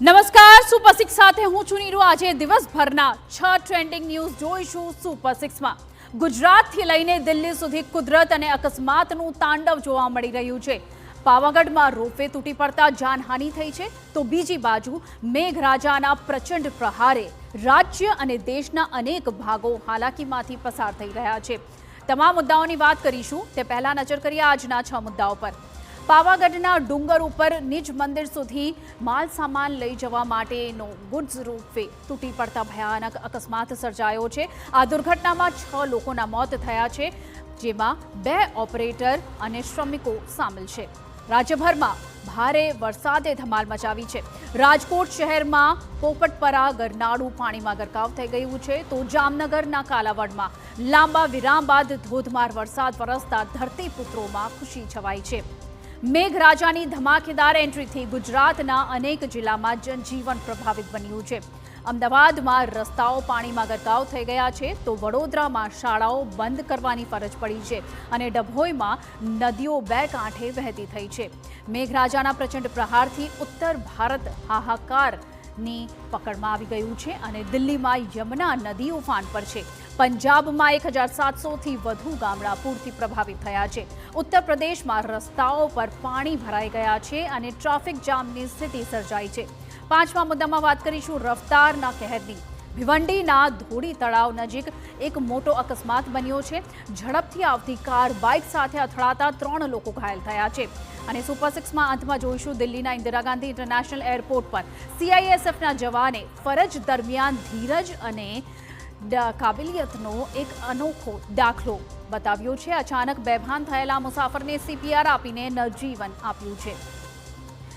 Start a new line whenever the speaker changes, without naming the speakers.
નમસ્કાર, સુપર 6 સાથે હું છું નીરુ। આજે દિવસભરના 6 ટ્રેન્ડિંગ ન્યૂઝ જોઈશું સુપર 6માં। ગુજરાતથી લઈને દિલ્હી સુધી કુદરત અને અકસ્માતનું તાંડવ જોવા મળી રહ્યું છે। પાવાગઢમાં રોપવે તૂટી પડતા જાનહાનિ થઈ છે, તો બીજી બાજુ મેઘરાજાના પ્રચંડ પ્રહારે રાજ્ય અને દેશના અનેક ભાગો હાલાકીમાંથી પસાર થઈ રહ્યા છે। તમામ મુદ્દાઓની વાત કરીશું, તે પહેલા નજર કરીએ આજના 6 મુદ્દાઓ પર। પાવાગઢના ડુંગર ઉપર નિજ મંદિર સુધી માલ સામાન લઈ જવા માટેનો ગુડ્સ રોપવે તૂટી પડતા ભયાનક અકસ્માત સર્જાયો છે। આ દુર્ઘટનામાં 6 લોકોના મોત થયા છે, જેમાં 2 ઓપરેટર અને શ્રમિકો સામેલ છે। રાજ્યભરમાં ભારે વરસાદે ધમાલ મચાવી છે। રાજકોટ શહેરમાં પોપટપરા ગરનાળું પાણીમાં ગરકાવ થઈ ગયું છે, તો જામનગરના કાલાવડમાં લાંબા વિરામ બાદ ધોધમાર વરસાદ વરસતા ધરતીપુત્રોમાં ખુશી છવાઈ છે। મેઘરાજાની ધમાકેદાર એન્ટ્રીથી ગુજરાતના અનેક જિલ્લામાં જનજીવન પ્રભાવિત બન્યું છે। અમદાવાદમાં રસ્તાઓ પાણીમાં ગરકાવ થઈ ગયા છે, તો વડોદરામાં શાળાઓ બંધ કરવાની ફરજ પડી છે અને ડભોઈમાં નદીઓ 2 કાંઠે વહેતી થઈ છે। મેઘરાજાના પ્રચંડ પ્રહારથી ઉત્તર ભારત હાહાકારની પકડમાં આવી ગયું છે અને દિલ્હીમાં યમુના નદી ઉફાન પર છે। પંજાબમાં 1700થી વધુ ગામડા પૂરથી પ્રભાવિત થયા છે। ઉત્તર પ્રદેશમાં રસ્તાઓ પર પાણી ભરાઈ ગયા છે અને ટ્રાફિક જામની સ્થિતિ સર્જાઈ છે। 5મા મુદ્દામાં વાત કરીશું રફતારના કહેરની। ભિવંડીના ધોળી તળાવ નજીક એક મોટો અકસ્માત બન્યો છે। ઝડપથી આવતી કાર બાઇક સાથે અથડાતા 3 લોકો ઘાયલ થયા છે। અને સુપર 6માં અંતમાં જોઈશું દિલ્હીના ઇન્દિરા ગાંધી ઇન્ટરનેશનલ એરપોર્ટ પર CISFના જવાને ફરજ દરમિયાન ધીરજ અને કાબિલિયતનો એક અનોખો દાખલો બતાવ્યો છે। અચાનક બેભાન થયેલા મુસાફરને CPR આપીને નવજીવન આપ્યું છે।